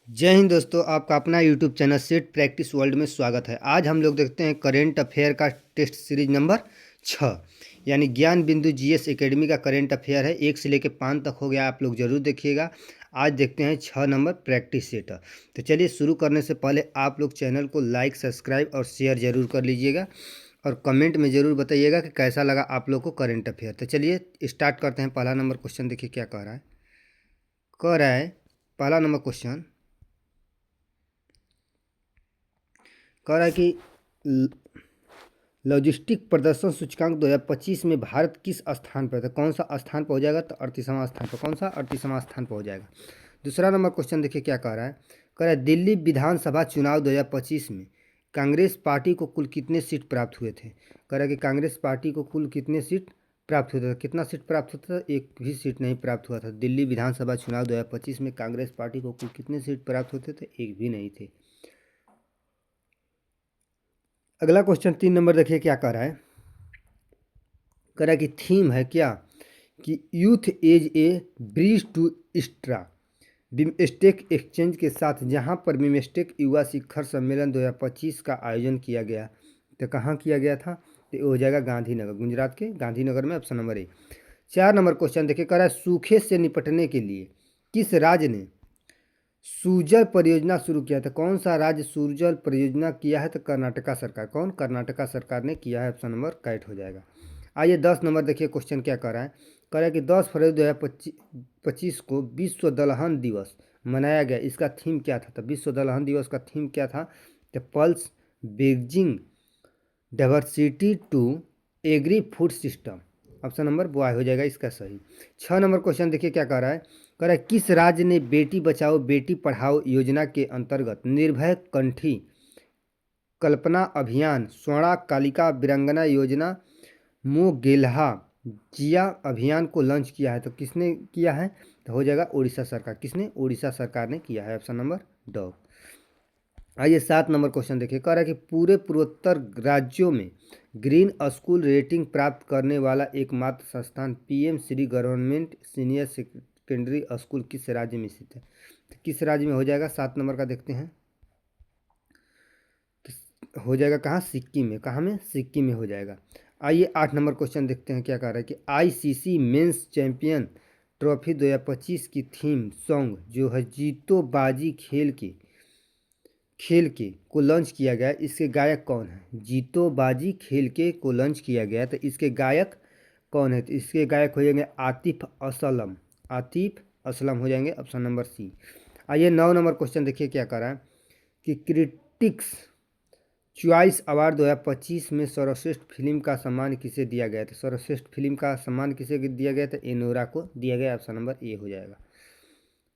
जय हिंद दोस्तों, आपका अपना YouTube channel set practice world में स्वागत है। आज हम लोग देखते हैं करेंट अफेयर का टेस्ट सीरीज नंबर 6 यानी ज्ञान बिंदु जीएस एकेडमी का करेंट अफेयर है। 1 से लेकर 5 तक हो गया, आप लोग ज़रूर देखिएगा। आज देखते हैं 6 नंबर प्रैक्टिस सेट। तो चलिए शुरू करने से पहले आप लोग चैनल को लाइक, सब्सक्राइब और शेयर ज़रूर कर लीजिएगा और कमेंट में ज़रूर बताइएगा कि कैसा लगा आप लोग को करेंट अफेयर। तो चलिए स्टार्ट करते हैं। पहला नंबर क्वेश्चन देखिए क्या कह रहा है। पहला नंबर क्वेश्चन कह रहा है कि लॉजिस्टिक प्रदर्शन सूचकांक 2025 में भारत किस स्थान पर था। कौन सा स्थान पर हो जाएगा? तो 38वां स्थान पर। कौन सा? 38वां स्थान पर हो जाएगा। दूसरा नंबर क्वेश्चन देखिए क्या कह रहा है दिल्ली विधानसभा चुनाव 2025 में कांग्रेस पार्टी को कुल कितने सीट प्राप्त हुए थे। कह रहा है कि कांग्रेस पार्टी को कुल कितने सीट प्राप्त हुए थे। कितना सीट प्राप्त होता था? एक भी सीट नहीं प्राप्त हुआ था। दिल्ली विधानसभा चुनाव 2025 में कांग्रेस पार्टी को कुल कितने सीट प्राप्त होते थे? एक भी नहीं थे। अगला क्वेश्चन 3 नंबर देखिए क्या कह रहा है। कह रहा है कि थीम है क्या कि youth as a bridge to स्ट्रा बिमस्टेक एक्सचेंज के साथ, जहां पर बिमस्टेक युवा शिखर सम्मेलन 2025 का आयोजन किया गया। तो कहाँ किया गया था? तो ये हो जाएगा गांधीनगर, गुजरात के गांधीनगर में। Option number A. 4 number question देखिए कह रहा है सूखे से निपटने के लिए किस राज्य ने सूजल परियोजना शुरू किया था। कौन सा राज्य सूजल परियोजना किया है? तो कर्नाटका सरकार। कौन? कर्नाटका सरकार ने किया है। ऑप्शन नंबर कैट हो जाएगा। आइए 10 नंबर देखिए क्वेश्चन क्या कर रहा है। कह रहा है कि 10 फरवरी 2025 को विश्व दलहन दिवस मनाया गया। इसका थीम क्या था? तो विश्व दलहन दिवस का थीम क्या था? The pulse bridging diversity to agri food system. Option number B हो जाएगा इसका सही। 6 नंबर क्वेश्चन देखिए क्या कह रहा है। कह रहा है किस राज्य ने बेटी बचाओ बेटी पढ़ाओ योजना के अंतर्गत निर्भय कंठी कल्पना अभियान, स्वर्णा कालिका वीरांगना योजना, मोगेल्हा जिया अभियान को लॉन्च किया है। तो किसने किया है? तो हो जाएगा उड़ीसा सरकार। किसने? उड़ीसा सरकार ने किया है। ऑप्शन नंबर डॉ। आइए 7 नंबर क्वेश्चन देखिए। कह रहा है कि पूरे पूर्वोत्तर राज्यों में ग्रीन स्कूल रेटिंग प्राप्त करने वाला एकमात्र संस्थान PM Shri government senior secondary school किस राज्य में स्थित है? तो किस राज्य में हो जाएगा? 7 नंबर का देखते हैं। तो हो जाएगा कहाँ? सिक्किम में। कहाँ में? सिक्किम में हो जाएगा। आइए 8 नंबर क्वेश्चन देखते हैं क्या कह रहा है कि आईसीसी मेंस चैंपियन ट्रॉफी 2025 की थीम सॉन्ग जो है जीतो बाजी खेल के को लॉन्च किया गया। इसके गायक कौन है? जीतो बाजी खेल के को लॉन्च किया गया, तो इसके गायक कौन है? तो इसके गायक हो जाएंगे आतिफ असलम। आतिफ असलम हो जाएंगे। Option number C. आइए 9 नंबर क्वेश्चन देखिए क्या कर रहा है कि क्रिटिक्स चॉइस अवार्ड 2025 में सर्वश्रेष्ठ फिल्म का सम्मान किसे दिया गया था। सर्वश्रेष्ठ फिल्म का सम्मान किसे दिया गया था? एनोरा को दिया गया। ऑप्शन नंबर ए हो जाएगा।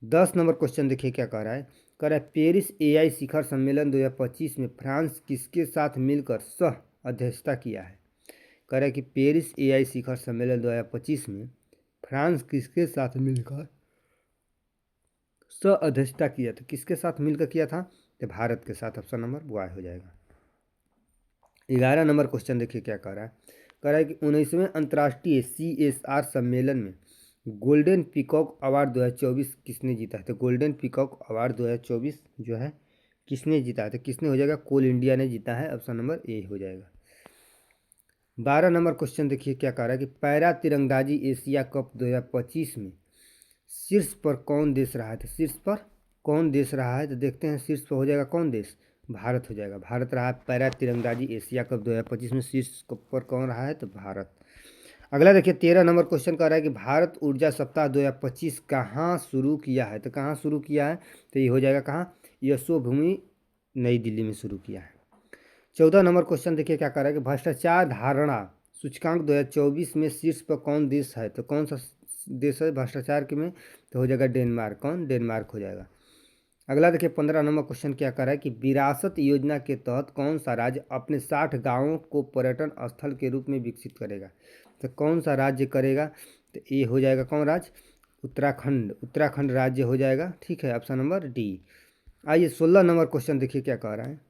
10 नंबर क्वेश्चन देखिए क्या कह रहा है। कह रहा है पेरिस एआई शिखर सम्मेलन 2025 में फ्रांस किसके साथ मिलकर सह अध्यक्षता किया है। कह रहा है कि पेरिस एआई शिखर सम्मेलन 2025 में फ्रांस किसके साथ मिलकर सह अध्यक्षता किया था। किसके साथ मिलकर किया था? तो भारत के साथ। ऑप्शन नंबर वाई हो जाएगा। 11 नंबर क्वेश्चन देखिए क्या कह रहा है। कह रहा है कि 19वें अंतर्राष्ट्रीय CSR सम्मेलन में गोल्डन पीकॉक अवार्ड 2024 किसने जीता है। तो गोल्डन पीकॉक अवार्ड 2024 जो है किसने जीता है? तो किसने हो जाएगा? कोल इंडिया ने जीता है। ऑप्शन नंबर ए हो जाएगा। 12 नंबर क्वेश्चन देखिए क्या कह रहा है कि पैरा तिरंदाजी एशिया कप 2025 में शीर्ष पर कौन देश रहा है। तो शीर्ष पर कौन देश रहा है? तो देखते हैं शीर्ष पर हो जाएगा कौन देश? भारत हो जाएगा। भारत रहा है पैरा तिरंदाजी एशिया कप 2025 में शीर्ष पर कौन रहा है? तो भारत। अगला देखिए 13 नंबर क्वेश्चन कह रहा है कि भारत ऊर्जा सप्ताह 2025 कहाँ शुरू किया है। तो कहाँ शुरू किया है? तो ये हो जाएगा कहाँ? यशोभूमि नई दिल्ली में शुरू किया है। 14 नंबर क्वेश्चन देखिए क्या कह रहा है कि भ्रष्टाचार धारणा सूचकांक 2024 में शीर्ष पर कौन देश है। तो कौन सा देश है भ्रष्टाचार के में? तो हो जाएगा डेनमार्क। कौन? डेनमार्क हो जाएगा। अगला देखिए 15 नंबर क्वेश्चन क्या कर रहा है कि विरासत योजना के तहत कौन सा राज्य अपने 60 गांवों को पर्यटन स्थल के रूप में विकसित करेगा। तो कौन सा राज्य करेगा? तो ये हो जाएगा कौन राज्य? उत्तराखंड। उत्तराखंड राज्य हो जाएगा। ठीक है। Option number D. आइए 16 नंबर क्वेश्चन देखिए क्या कह रहा है।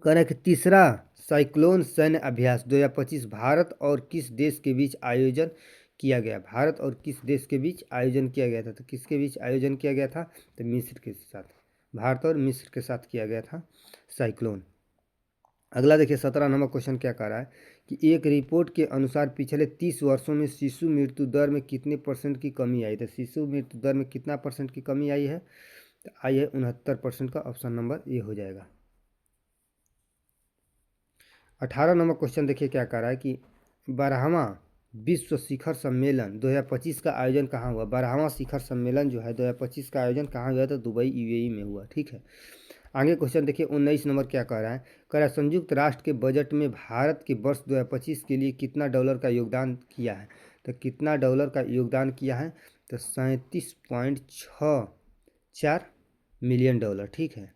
कह रहा है कि तीसरा साइक्लोन सैन्य अभ्यास 2025 भारत और किस देश के बीच आयोजन किया गया। भारत और किस देश के बीच आयोजन किया गया था। तो किसके बीच आयोजन किया गया था? तो मिस्र के साथ। भारत और मिस्र के साथ किया गया था साइक्लोन। अगला देखिए 17 नंबर क्वेश्चन क्या कह रहा है कि एक रिपोर्ट के अनुसार पिछले 30 वर्षों में शिशु मृत्यु दर में कितने परसेंट की कमी आई। तो शिशु मृत्यु दर में कितना परसेंट की कमी आई है, तो आई है 69% का, ऑप्शन नंबर ए हो जाएगा। 18 नंबर क्वेश्चन देखिए क्या कह रहा है कि 12वां विश्व शिखर सम्मेलन 2025 का आयोजन कहाँ हुआ। 12वां शिखर सम्मेलन जो है 2025 का आयोजन कहाँ हुआ, तो दुबई यूएई में हुआ। ठीक है, आगे क्वेश्चन देखिए 19 नंबर क्या कह रहा है, कह रहा है संयुक्त राष्ट्र के बजट में भारत के वर्ष 2025 के लिए कितना डॉलर का योगदान किया है। तो कितना डॉलर का योगदान किया है, तो 37.64 मिलियन डॉलर। ठीक है,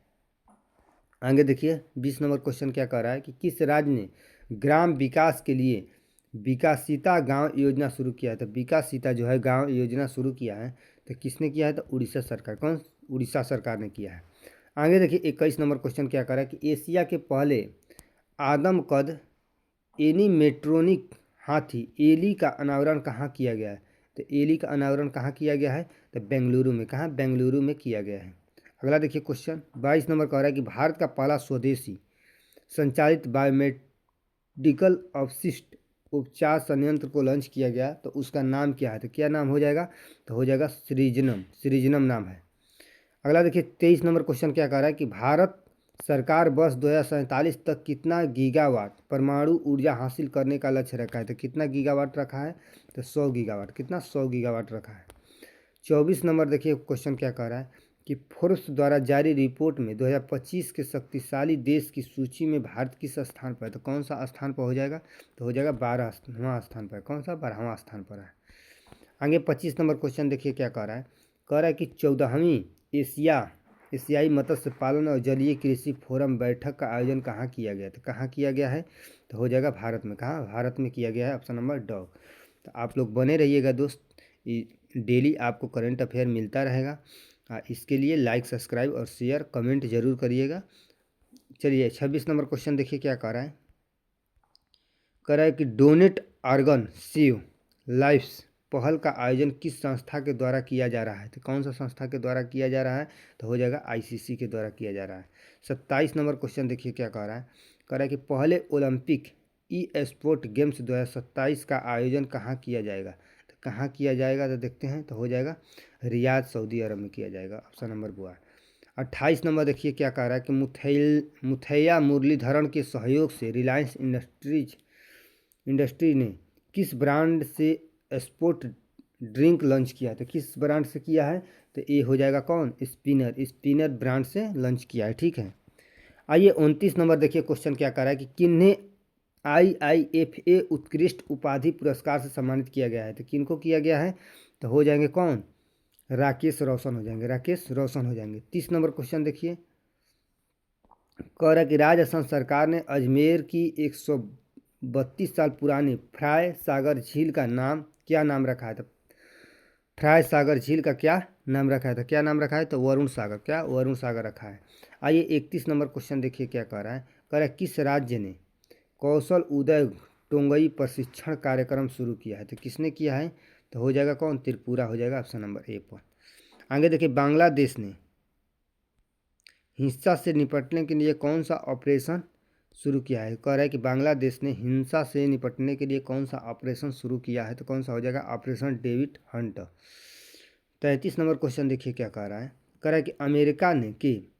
आगे देखिए 20 नंबर क्वेश्चन क्या कह रहा है कि किस राज्य ने ग्राम विकास के लिए विकासिता गांव योजना शुरू किया है। तो विकासिता जो है गांव योजना शुरू किया है, तो किसने किया है, तो उड़ीसा सरकार। कौन, उड़ीसा सरकार ने किया है। आगे देखिए 21 नंबर क्वेश्चन क्या कर रहा है कि एशिया के पहले आदमकद एनीमेट्रोनिक हाथी एली का अनावरण कहाँ किया गया है। तो एली का अनावरण कहाँ किया गया है, तो बेंगलुरु में। कहाँ, बेंगलुरु में किया गया है। अगला देखिए क्वेश्चन 22 नंबर कह रहा है कि भारत का पहला स्वदेशी संचालित बायोमेडिकल अवशिष्ट उपचार संयंत्र को लॉन्च किया गया, तो उसका नाम क्या है। तो क्या नाम हो जाएगा, तो हो जाएगा सृजनम, सृजनम नाम है। अगला देखिए 23 नंबर क्वेश्चन क्या कह रहा है कि भारत सरकार वर्ष 2047 तक कितना गीगावाट परमाणु ऊर्जा हासिल करने का लक्ष्य रखा है। तो कितना गीगावाट रखा है, तो 100 गीगावाट। कितना, 100 गीगावाट रखा है। 24 नंबर देखिए क्वेश्चन क्या कह रहा है कि फोर्ब्स द्वारा जारी रिपोर्ट में 2025 के शक्तिशाली देश की सूची में भारत किस स्थान पर है। तो कौन सा स्थान पर हो जाएगा, तो हो जाएगा 12वां स्थान पर। कौन सा, 12वां स्थान पर है। आगे 25 नंबर क्वेश्चन देखिए क्या कह रहा है, कह रहा है कि 14वीं एशियाई मत्स्य पालन और जलीय कृषि फोरम बैठक का आयोजन कहाँ किया गया। तो कहाँ किया गया है, तो हो जाएगा भारत में। कहाँ, भारत में किया गया है, ऑप्शन नंबर डॉ। तो आप लोग बने रहिएगा दोस्त, डेली आपको करंट अफेयर मिलता रहेगा। इसके लिए लाइक, सब्सक्राइब और शेयर कमेंट जरूर करिएगा। चलिए 26 नंबर क्वेश्चन देखिए क्या कह रहा है, कह रहा है कि डोनेट ऑर्गन सेव लाइफ्स पहल का आयोजन किस संस्था के द्वारा किया जा रहा है। तो कौन सा संस्था के द्वारा किया जा रहा है, तो हो जाएगा आईसीसी के द्वारा किया जा रहा है। 27 नंबर क्वेश्चन देखिए क्या कह रहा है, कह रहा है कि पहले ओलंपिक ई स्पोर्ट गेम्स 2027 का आयोजन कहाँ किया जाएगा। तो कहाँ किया जाएगा, तो देखते हैं, तो हो जाएगा रियाद, सऊदी अरब में किया जाएगा, ऑप्शन नंबर बी। 28 नंबर देखिए क्या कह रहा है कि मुथैया मुरलीधरन के सहयोग से रिलायंस इंडस्ट्री ने किस ब्रांड से स्पोर्ट ड्रिंक लॉन्च किया है। तो किस ब्रांड से किया है, तो ये हो जाएगा कौन, स्पिनर ब्रांड से लॉन्च किया है। ठीक है, आइए 29 नंबर देखिए क्वेश्चन क्या कर रहा है कि किन्हें IIFA उत्कृष्ट उपाधि पुरस्कार से सम्मानित किया गया है। तो किनको किया गया है, तो हो जाएंगे कौन, राकेश रोशन हो जाएंगे, राकेश रोशन हो जाएंगे। 30 नंबर क्वेश्चन देखिए, कह रहा है कि राजस्थान सरकार ने अजमेर की 132 साल पुरानी फ्राय सागर झील का नाम क्या नाम रखा है। तो फ्राय सागर झील का क्या नाम रखा है, तो क्या नाम रखा है, तो वरुण सागर। क्या, वरुण सागर रखा है। आइए 31 नंबर क्वेश्चन देखिए क्या कह रहा है, कह रहा है किस राज्य ने कौशल उदय टोंगई प्रशिक्षण कार्यक्रम शुरू किया है। तो किसने किया है, तो हो जाएगा कौन, त्रिपुरा हो जाएगा, ऑप्शन नंबर ए पर। आगे देखिए बांग्लादेश ने हिंसा से निपटने के लिए कौन सा ऑपरेशन शुरू किया है। कह रहा है कि बांग्लादेश ने हिंसा से निपटने के लिए कौन सा ऑपरेशन शुरू किया है, तो कौन सा हो जाएगा, operation David Hunt. 33 number question देखिए क्या कह रहा है, कह रहा है कि अमेरिका ने कि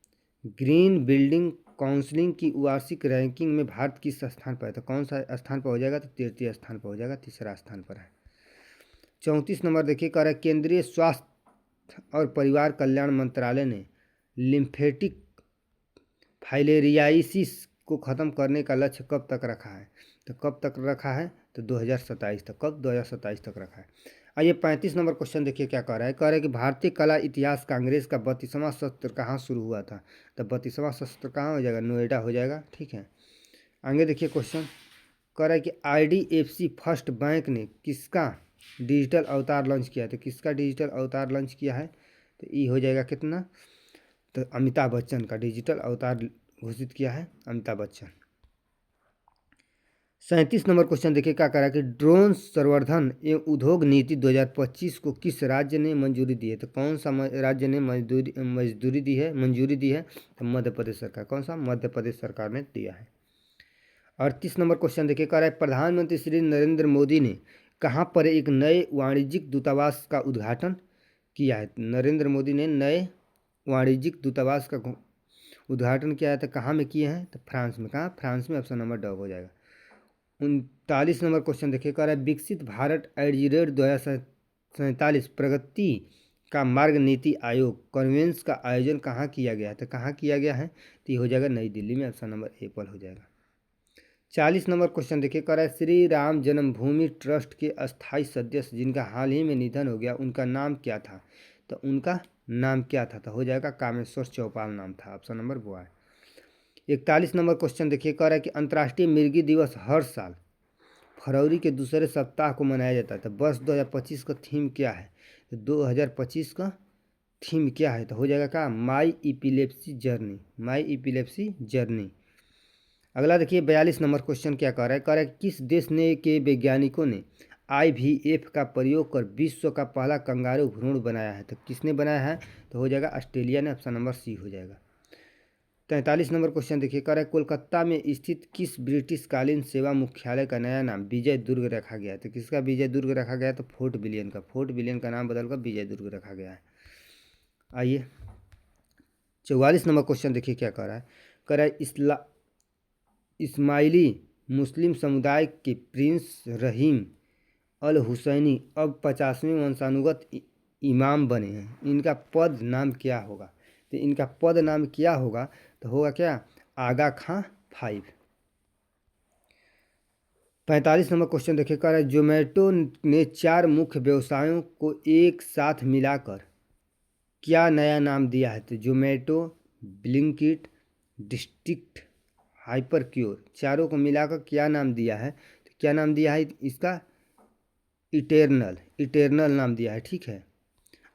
ग्रीन बिल्डिंग काउंसिलिंग की वार्षिक रैंकिंग में भारत किस स्थान पर है। तो कौन सा स्थान पर हो जाएगा, तो तृतीय स्थान पर हो जाएगा, तीसरा स्थान पर है। 34 नंबर देखिए कह रहा है केंद्रीय स्वास्थ्य और परिवार कल्याण मंत्रालय ने लिम्फेटिक फाइलेरियासिस को ख़त्म करने का लक्ष्य कब तक रखा है। तो कब तक रखा है, तो 2027 तक। कब, 2027 तक रखा है। आइए 35 नंबर क्वेश्चन देखिए क्या कह रहा है, कह रहा है कि भारतीय कला इतिहास कांग्रेस का 32वां सत्र कहाँ शुरू हुआ था। तो 32वां सत्र कहाँ हो जाएगा, नोएडा हो जाएगा। ठीक है, आगे देखिए क्वेश्चन कह रहा है कि IDFC फर्स्ट बैंक ने किसका डिजिटल अवतार लॉन्च किया है। तो किसका डिजिटल अवतार लॉन्च किया है, तो ये हो जाएगा कितना, तो अमिताभ बच्चन का डिजिटल अवतार घोषित किया है, अमिताभ बच्चन। 37 नंबर क्वेश्चन देखिए क्या करा कि ड्रोन संवर्धन एवं उद्योग नीति 2025 को किस राज्य ने मंजूरी दी है। तो कौन सा राज्य ने मंजूरी दी है। तो मध्य प्रदेश सरकार। कौन सा? मध्य प्रदेश सरकार ने दिया है। 38 नंबर क्वेश्चन देखिए कह रहा है प्रधानमंत्री श्री नरेंद्र मोदी ने कहाँ पर एक नए वाणिज्यिक दूतावास का उद्घाटन किया है। नरेंद्र मोदी ने नए वाणिज्यिक दूतावास का उद्घाटन किया है। तो कहाँ में किए हैं? तो फ्रांस में। कहाँ? फ्रांस में। ऑप्शन नंबर ड हो जाएगा। 39 नंबर क्वेश्चन देखिए कह रहा है विकसित भारत एडजिरेट 2047 प्रगति का मार्ग नीति आयोग कॉन्फ्रेंस का आयोजन कहाँ किया गया है। तो कहाँ किया गया है? तो ये हो जाएगा नई दिल्ली में। ऑप्शन नंबर ए पर हो जाएगा। 40 नंबर क्वेश्चन देखिए कह रहा है श्री राम जन्मभूमि ट्रस्ट के अस्थायी सदस्य जिनका हाल ही में निधन हो गया उनका नाम क्या था। तो उनका नाम क्या था? तो हो जाएगा कामेश्वर चौपाल नाम था। ऑप्शन नंबर वो है। 41 नंबर क्वेश्चन देखिए कह रहा है कि अंतर्राष्ट्रीय मिर्गी दिवस हर साल फरवरी के दूसरे सप्ताह को मनाया जाता है। तो वर्ष 2025 का थीम क्या है? तो 2025 का थीम क्या है? तो हो जाएगा क्या? माई इपिलेप्सी जर्नी। माई इपिलेप्सी जर्नी। अगला देखिए 42 नंबर क्वेश्चन क्या कह रहा है? कह रहा है किस देश ने के वैज्ञानिकों ने IVF का प्रयोग कर विश्व का पहला कंगारू भ्रूण बनाया है। तो किसने बनाया है? तो हो जाएगा ऑस्ट्रेलिया ने। ऑप्शन नंबर सी हो जाएगा। 43 नंबर क्वेश्चन देखिए कह रहा है कोलकाता में स्थित किस ब्रिटिश कालीन सेवा मुख्यालय का नया नाम विजय दुर्ग रखा गया है। तो किसका विजय दुर्ग रखा गया है? तो फोर्ट विलियम का। फोर्ट विलियम का नाम बदलकर विजय दुर्ग रखा गया है। आइए 44 नंबर क्वेश्चन देखिए क्या कह रहा है? कह रहा है इस्माइली मुस्लिम समुदाय के प्रिंस रहीम अल हुसैनी अब 50वें वंशानुगत इमाम बने हैं। इनका पद नाम क्या होगा? तो इनका पद नाम क्या होगा? तो होगा क्या? आगा खां 5। 45 नंबर क्वेश्चन देखिए कह रहा है जोमेटो ने 4 मुख्य व्यवसायों को एक साथ मिलाकर क्या नया नाम दिया है। तो Zomato, Blinkit, district, hyper cure, चारों को मिलाकर क्या नाम दिया है। तो क्या नाम दिया है इसका? इटर्नल नाम दिया है। ठीक है।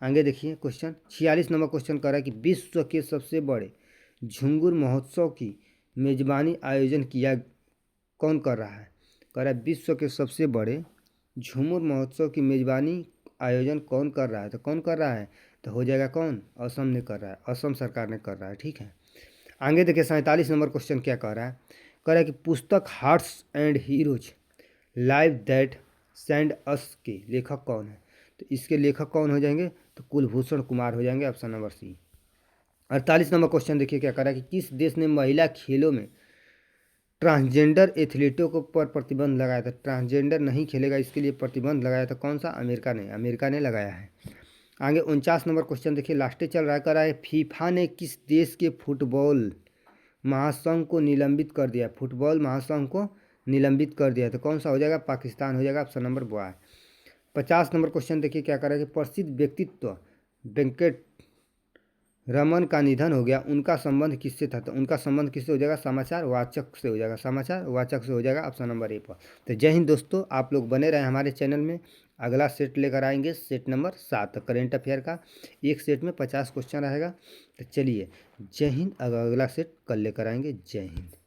आगे देखिए क्वेश्चन 46 नंबर क्वेश्चन कर रहा है कि विश्व के सबसे बड़े झुंगुर महोत्सव की मेजबानी आयोजन किया कौन कर रहा है। कह रहा है विश्व के सबसे बड़े झुंगुर महोत्सव की मेजबानी आयोजन कौन कर रहा है। तो कौन कर रहा है? तो हो जाएगा कौन? असम ने कर रहा है। असम सरकार ने कर रहा है। ठीक है। आगे देखिए 47 नंबर क्वेश्चन क्या कह रहा है? कह रहा है कि पुस्तक hearts and heroes live that send us के लेखक कौन है। तो इसके लेखक कौन हो जाएंगे? तो कुलभूषण कुमार हो जाएंगे। Option number C. 48 number question देखिए क्या कह रहा है कि किस देश ने महिला खेलों में ट्रांसजेंडर एथलीटों को पर प्रतिबंध लगाया था। ट्रांसजेंडर नहीं खेलेगा इसके लिए प्रतिबंध लगाया था। कौन सा? अमेरिका ने। अमेरिका ने लगाया है। आगे 49 नंबर क्वेश्चन देखिए लास्ट चल रहा है। कह रहा है फीफा ने किस देश के फुटबॉल महासंघ को निलंबित कर दिया। फुटबॉल महासंघ को निलंबित कर दिया। तो कौन सा हो जाएगा? पाकिस्तान हो जाएगा। ऑप्शन नंबर बी है। 50 नंबर क्वेश्चन देखिए क्या कर रहा है कि प्रसिद्ध व्यक्तित्व वेंकट रमन का निधन हो गया उनका संबंध किससे था। तो उनका संबंध किससे हो जाएगा? समाचार वाचक से हो जाएगा। समाचार वाचक से हो जाएगा। ऑप्शन नंबर ए पर। तो जय हिंद दोस्तों, आप लोग बने रहे हमारे चैनल में। अगला सेट लेकर आएंगे सेट नंबर 7 करेंट अफेयर का। एक सेट में 50 क्वेश्चन रहेगा। तो चलिए जय हिंद। अगला सेट कल लेकर आएंगे। जय हिंद।